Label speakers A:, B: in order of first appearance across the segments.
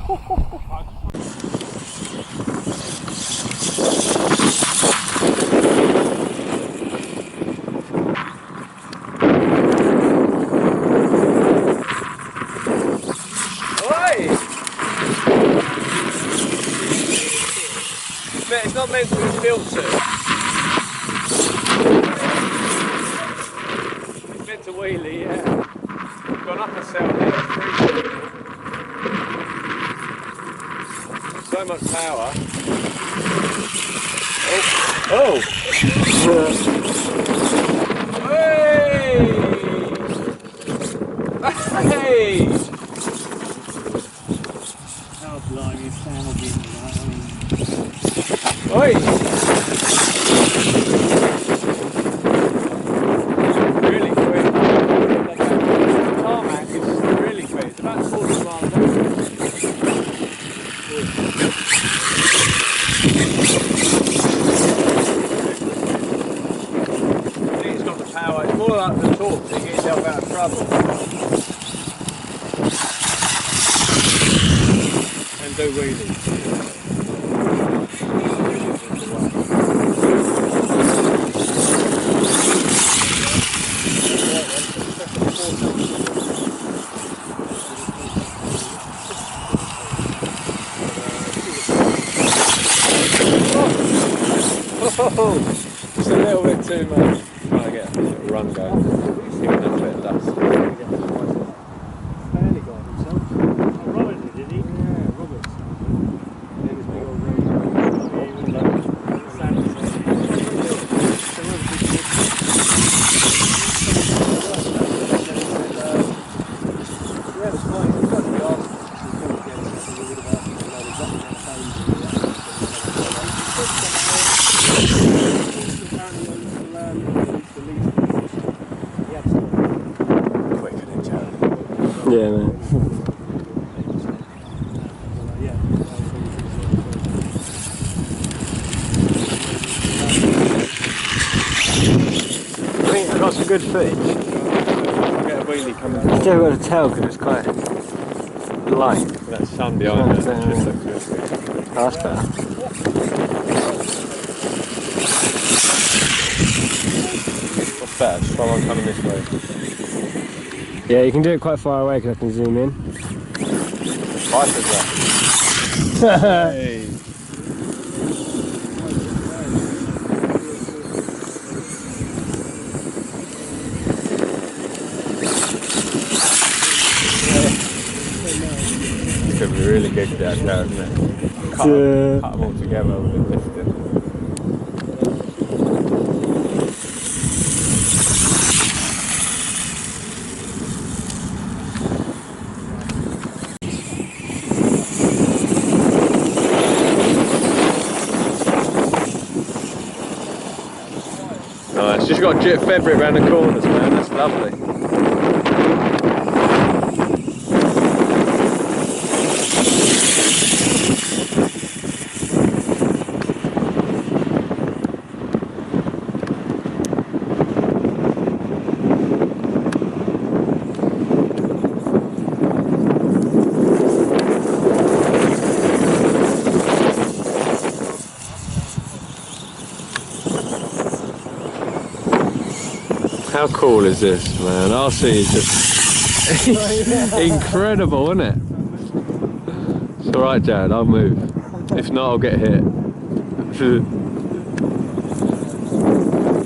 A: It's not meant to be filtered. It's meant to wheelie, yeah. Gone up a cell here. So much power. Oh! Hey! Hey!
B: Oh, blimey, Sam will be in that.
A: Oi! Really quick. The tarmac is really quick. It's about 40 miles an hour. I think it's got the power. It's more like the torque to get yourself out of trouble. And do wheelies. Oh, just a little bit too much. Trying to get a little run going. Give it a bit of dust.
B: Fairly got himself. Oh, Robert did he? Yeah, Robert. He was big old road.
C: Yeah, man. I think I've got some good footage.
A: Get a wheelie coming.
C: I've still got to tell because it's quite light.
A: That sun behind it. Just looks good.
C: Oh, that's better.
A: What's better? Just one coming this way.
C: Yeah, you can do it quite far away because I can zoom in.
A: Twice as well. Hey. It's going to be really good down there, isn't it? Cut them all together with a piston. Nice, just got February around the corners, man, that's lovely. How cool is this, man? RC is just incredible, isn't it? It's alright, Jared, I'll move. If not, I'll get hit.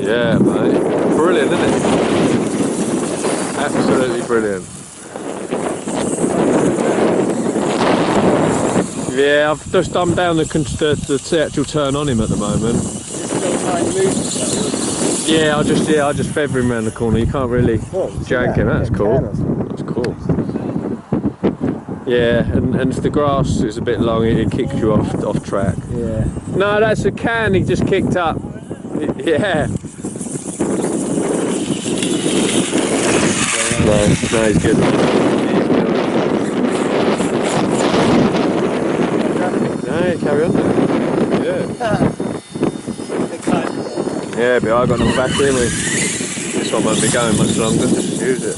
A: Yeah, mate. Brilliant, isn't it? Absolutely brilliant. Yeah, I've just done down the actual turn on him at the moment. Yeah, I just feather him around the corner. You can't really jank him. That's cool. That's cool. Yeah, and the grass is a bit long. It kicks you off track.
C: Yeah.
A: No, that's a can. He just kicked up. Yeah. No, he's good. No, carry on. Yeah. Yeah, but I got no battery in me. This one won't be going much longer, just use it.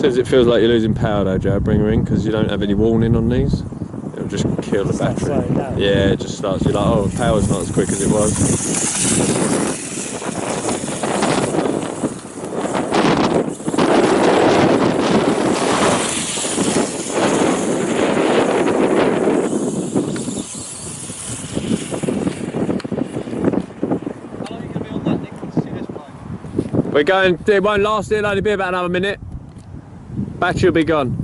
A: Says it feels like you're losing power though, Joe. Bring her in because you don't have any warning on these. It'll just kill the battery.
B: slowing down.
A: Yeah, it just starts. You're like, oh, power's not as quick as it was. We're going, it won't last, it'll only be about another minute. Battery will be gone.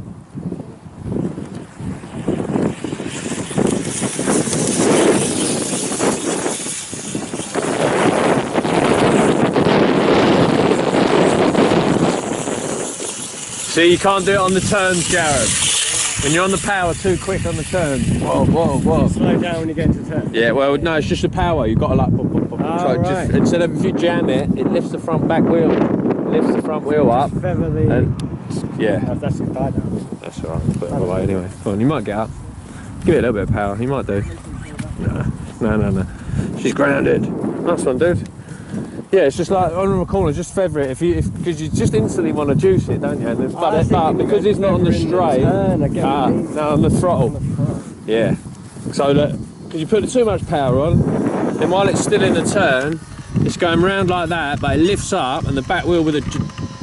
A: See, you can't do it on the turns, Jared. When you're on the power too quick on the turns. Whoa, whoa, whoa.
B: Slow down when you get to turn.
A: Yeah, well, no, it's just the power. You've got to like, so
B: right.
A: just, instead of if you jam it, it lifts the front back wheel, lifts the front wheel up.
B: Feather the...
A: And, yeah.
B: That's tight now.
A: That's alright, put it away anyway. Come on, you might get up. Give it a little bit of power, you might do. No. She's grounded. Nice one, dude. Yeah, it's just like on the corner, just feather it because you just instantly want to juice it, don't you? And then, but because it's not on the straight, no, on the throttle. Yeah. So look, because you put too much power on, then while it's still in the turn, it's going round like that, but it lifts up, and the back wheel with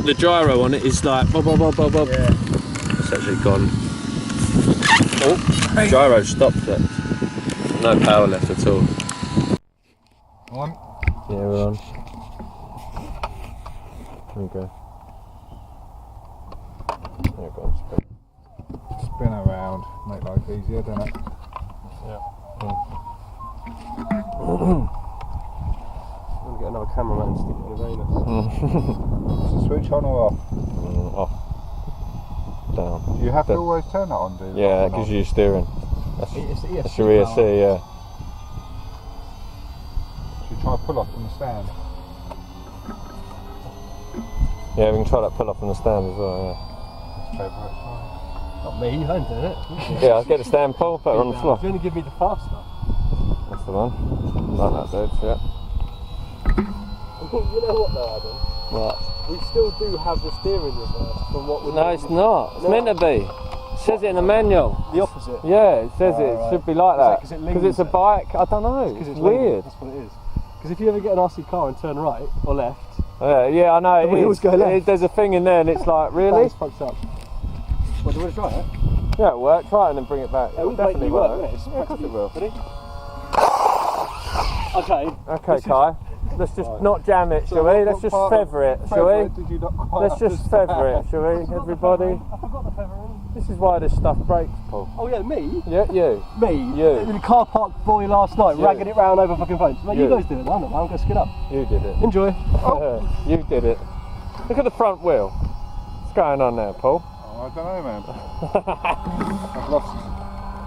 A: the gyro on it is like bob, bob, bob, bob, bob.
B: Yeah.
A: It's actually gone. Oh, gyro stopped it. No power left at all.
D: On.
A: Yeah, we're on. There you go. There you go, spin.
D: Spin around, make life easier, don't it?
A: Yeah. I'm gonna get another cameraman and stick it in his anus.
D: Is the switch on or off?
A: Off. Down.
D: You have to always turn that on, do you?
A: Yeah, that gives you steering. That's your ESC, yeah.
D: Should you try to pull off from the stand?
A: Yeah, we can try that pull off from the stand as well, yeah.
B: Not me, you ain't doing it.
A: Yeah, I'll get the stand pull, put it on the floor.
B: You're going to give me the fast stuff.
A: That's the one. Like that, dude, yeah.
B: You know what though, Adam?
A: What?
B: We still do have the steering reverse from what we're
A: No, it's not. It's meant to be. It says it in the manual.
B: The opposite?
A: Yeah, it says it should be like that. Because it's a bike, I don't know.
B: It's
A: weird.
B: That's what it is. Because if you ever get an RC car and turn right or left,
A: yeah, I know.
B: the wheels go left.
A: There's a thing in there and it's like, really?
B: That's fucked up. Well, do you want to try it?
A: Yeah, it'll work. Try it and then bring it back.
B: It
A: It'll
B: will
A: definitely
B: work,
A: work.
B: It's
A: Yeah, of course it will.
B: Ready? Okay.
A: Okay, Kai. Let's just not jam it, shall we? Let's just feather it, shall we? Let's just feather it, shall we, everybody?
B: I forgot the feather in.
A: This is why this stuff breaks, Paul.
B: Oh yeah, me?
A: Yeah, you.
B: Me?
A: You.
B: In the car park boy last night,
A: You.
B: ragging it round over fucking phones. Mate, you guys do it, I'm not, I'm going to skin up.
A: You did it.
B: Enjoy.
A: You did it. Look at the front wheel. What's going on there, Paul?
D: Oh, I don't know, man. I've lost.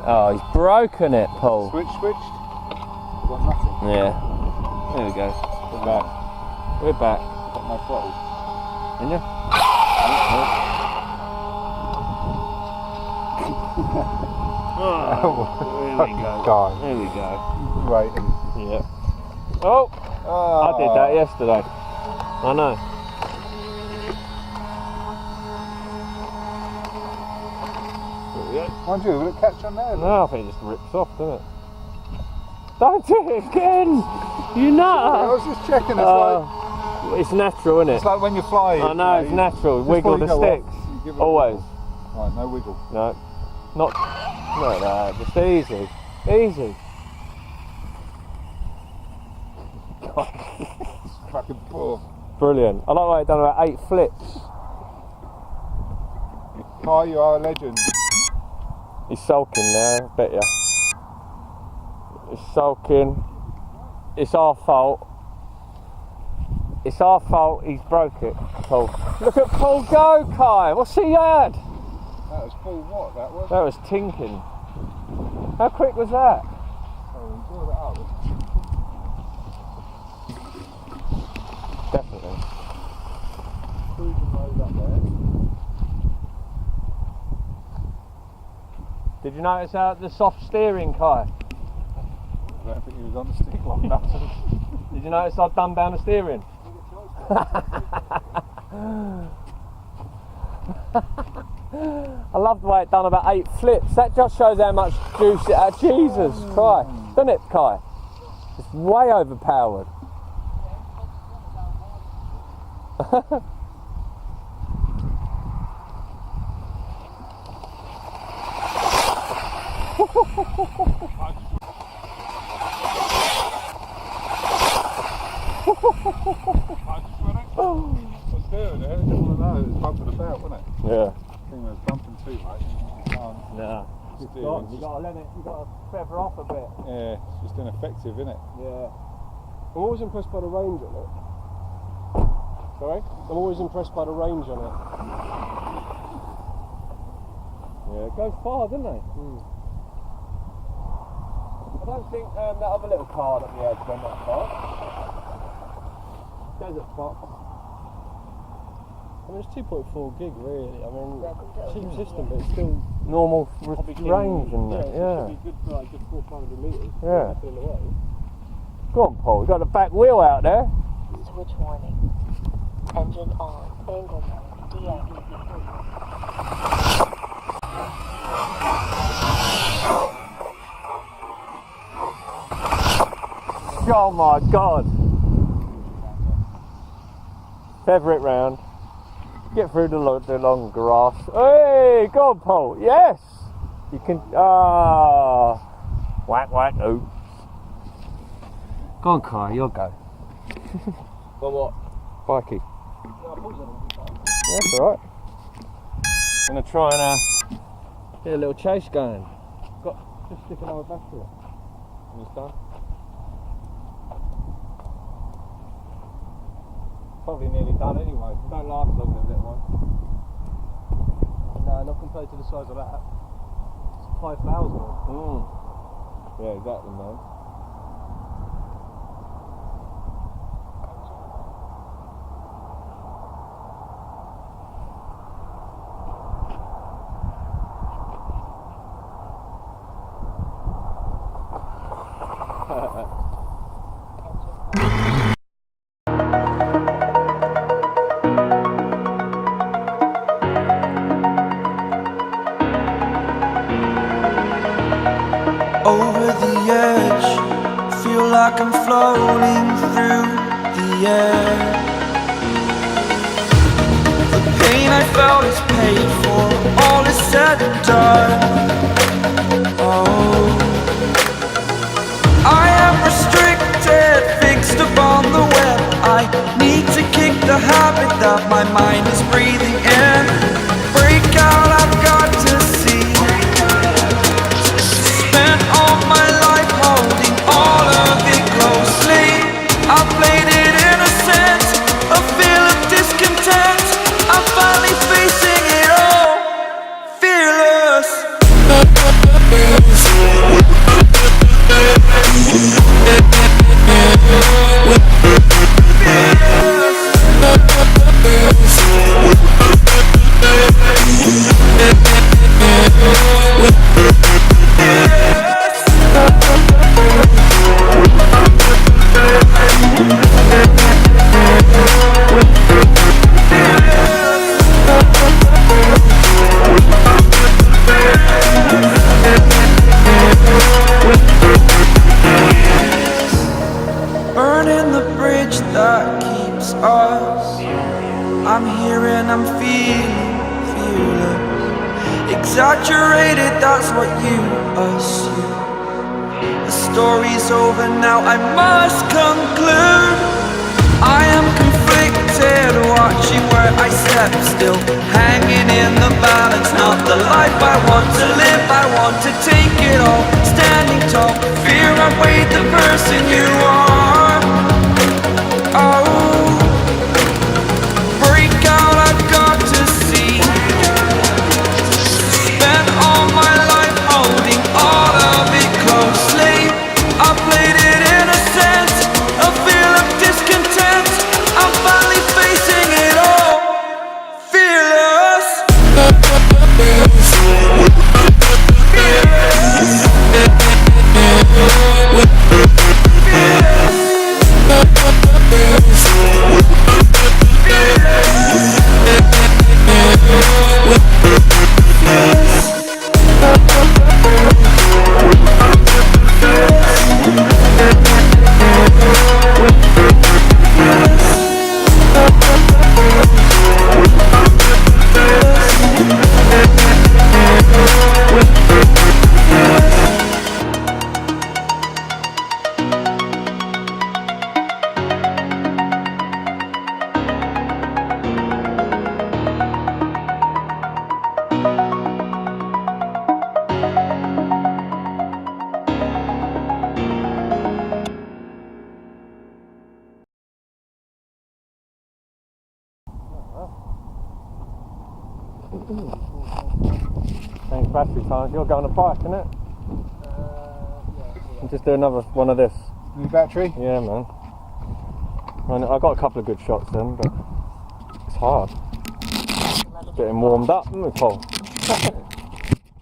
A: Oh, he's broken it, Paul.
D: Switched. I've got nothing.
A: Yeah. There we go. We're back. We're back.
D: Got no throttle.
A: In you?
B: There we go.
D: God.
B: There we go.
D: Waiting.
A: Yeah. Oh! I did that yesterday. I know.
D: Mind you, will it catch on there?
A: No, I think it just rips off, doesn't it? Don't do it again! You know!
D: I was just checking,
A: it's natural, isn't it?
D: it's like when you fly.
A: I know, it's natural. Wiggle the sticks. Always.
D: Right, no wiggle.
A: No. Not that. Just easy. Easy.
D: Fucking bull.
A: Brilliant. I like how it done about 8 flips.
D: Kai, you are a legend.
A: He's sulking there, I bet ya. He's sulking. It's our fault. It's our fault he's broke it, Paul. Look at Paul go, Kai. What's he had?
D: That was full what, that was?
A: That was tinking. How quick was that?
D: Oh, enjoy that up.
A: Definitely.
D: Cruising mode up there.
A: Did you notice the soft steering, Kai?
D: I don't think he was on the stick long enough.
A: Did you notice I've dumbed down the steering? I love the way it done about 8 flips. That just shows how much juice it had. Jesus Christ, doesn't it, Kai? It's way overpowered. Yeah.
D: Thing was bumping too much. You can't.
A: Nah.
B: You gotta let it, you gotta feather off a bit.
D: Yeah, it's just ineffective, isn't it?
B: Yeah. I'm always impressed by the range on it. Sorry? I'm always impressed by the range on it.
A: Yeah, it goes far, doesn't it? I don't think that other little car that we had went that far.
B: Desert Fox. I mean, it's 2.4 gig really. I mean, cheap system, but it's still
A: Normal range and that,
B: It
A: yeah.
B: should be good for like just 400 metres.
A: Yeah.
B: Nothing in the way.
A: Go on, Paul, you got the back wheel out there.
E: Switch warning. Engine on. Angle mode. Deactivated.
A: Oh my God. Feather it round. Get through the long grass. Hey, go on, Paul. Yes. You can. Whack, whack, oops. Go on, Kai, you'll go.
B: Well, what?
A: Bikey. That's alright. Gonna try and get a little chase going.
B: Just stick another back to it.
A: And it's done.
B: Probably nearly done anyway. Don't last long, them little ones. No, not compared to the size of that. It's 5,000.
A: Yeah, exactly, man.
F: Over the edge, feel like I'm floating through the air. The pain I felt is paid for, all is said and done. Oh, I am restricted, fixed upon the web. I need to kick the habit that my mind is breathing in. Break out, I've got to see. Spent all my life holding all of it closely. I played it innocent, a feel of discontent. I'm finally facing it all, fearless. Burning the bridge that keeps us. I'm here and I'm feeling fearless. Exaggerated, that's what you assume. The story's over now, I must conclude. I am conflicted, watching where I step still, hanging in the balance. Not the life I want to live, I want to take it all. Standing tall, fear I weighed the person you are. Oh, break out, I've got to see. Spent all my life holding all of it closely. I played it innocent, a feel of discontent. I'm finally facing it all, fearless. Fearless.
A: Change battery times. You're going on a bike, isn't it? And just do another one of this.
D: New battery?
A: Yeah, man. I got a couple of good shots then, but it's hard. Getting warmed up, isn't it, Paul?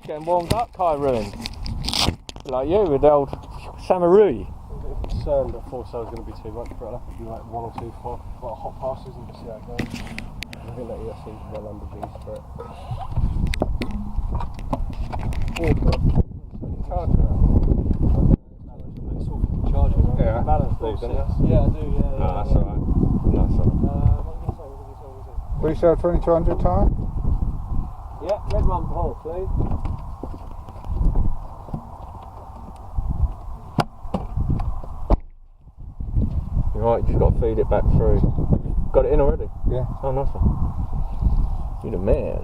A: Getting warmed up, Kai ruined. Like you with the old Samarui.
B: I was a bit concerned that 4 cells was going to be too much, but I'll have to do like 1 or 2 for like hot passes and just see how it goes. I think that ESC is well under G's for it.
D: Charger out. Yeah.
B: Balance these, don't you? Yeah, I do, yeah.
A: No, that's alright. No, that's alright.
B: What was it?
D: 3 cell 2200 tyre?
B: Yeah, red one, Paul, please.
A: You're right, you just got to feed it back through. Got it in already?
D: Yeah.
A: Oh, nice one. You're the man.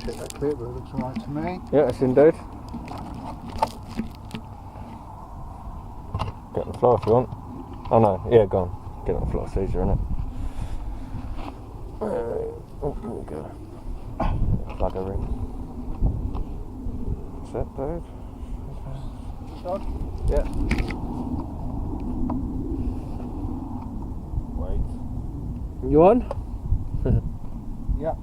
D: Check that clear, but it looks alright to me.
A: Yeah, it's indeed. Get on the floor if you want. Oh no, yeah, go on. Get on the floor, it's easier, innit? Oh, here we go. Plug her in. That's it, dude. Yeah.
D: Wait.
A: You on?
D: Yeah.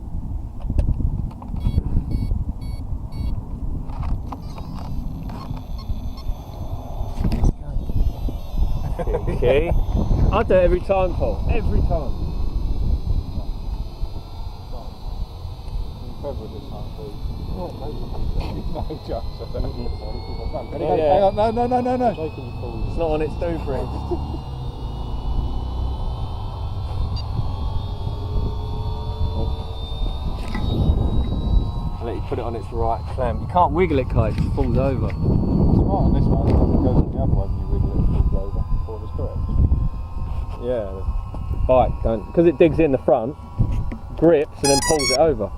A: Okay. I do it every time, Paul. Every time.
D: February this time, please.
B: Oh,
D: No jokes.
A: Yeah.
D: Hang on, no.
A: It's not on its do bridge. I'll let you put it on its right clamp. You can't wiggle it, Kai, it just falls over.
D: It's right on this one, it goes on the other one, you wiggle it, it falls over. Paul is correct.
A: Yeah, the bike don't, because it digs in the front, grips and then pulls it over.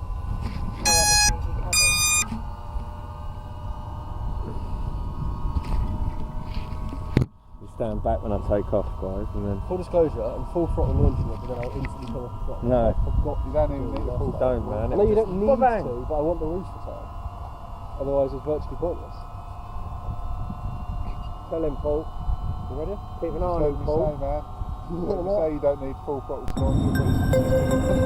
A: You stand back when I take off, guys, and then.
B: Full disclosure, I'm full throttle launching it, but then I'll instantly come off the throttle.
A: No.
D: You don't even need a full
A: Don't, man.
B: I know you don't need
A: Bang.
B: to, but I want the rooster time. Otherwise it's virtually pointless. Tell him, Paul. You ready? Keep an eye on him,
D: Don't
B: Paul.
D: say, man. Don't say you don't need full throttle to launch your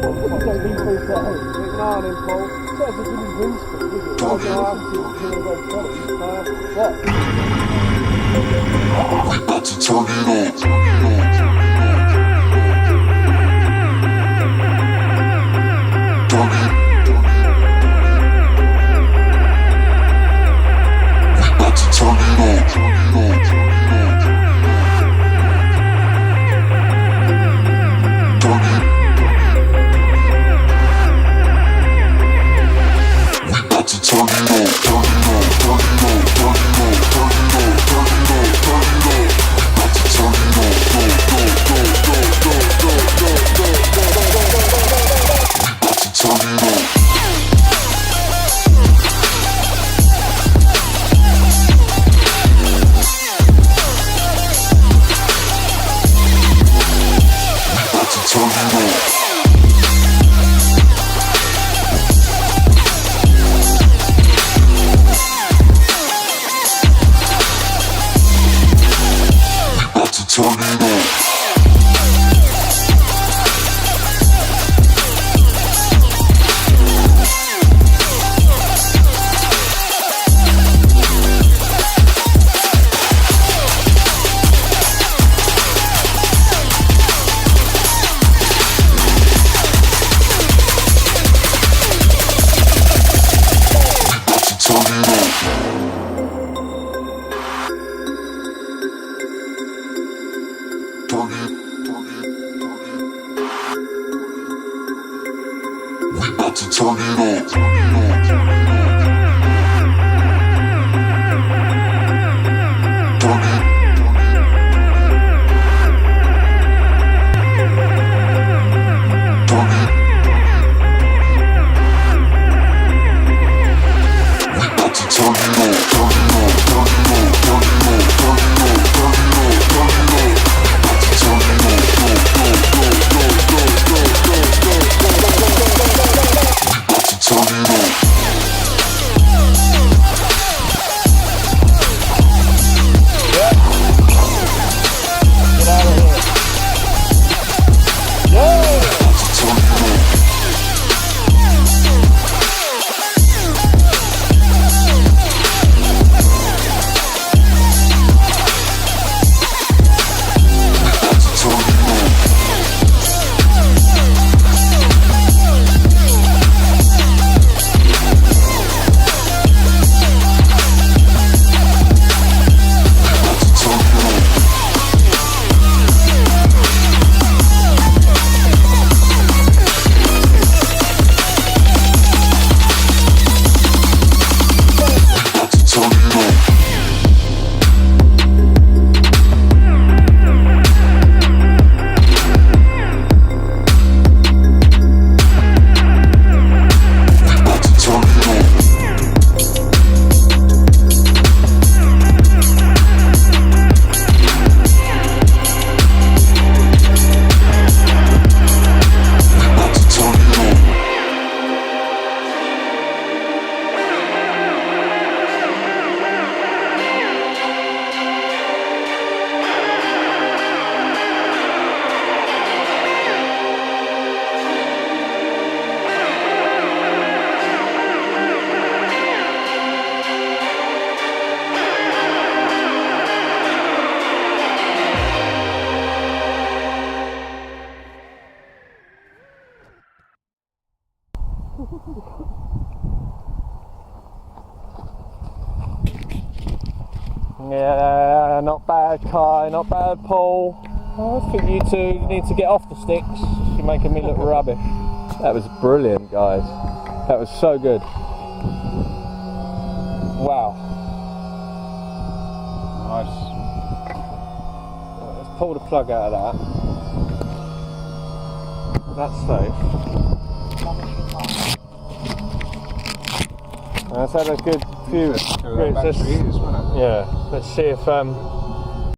B: I don't need full throttle. Keep an eye on him, Paul. It's not as if you need wind speed, is it? I'm going to ask you to do a red challenge. What?
G: We about to turn it on. Turn
A: Yeah, not bad, Kai, not bad, Paul. I think you two need to get off the sticks. You're making me look rubbish. That was brilliant, guys. That was so good. Wow.
D: Nice.
A: Let's pull the plug out of that. That's safe. That's had a good few routes. Yeah, let's see if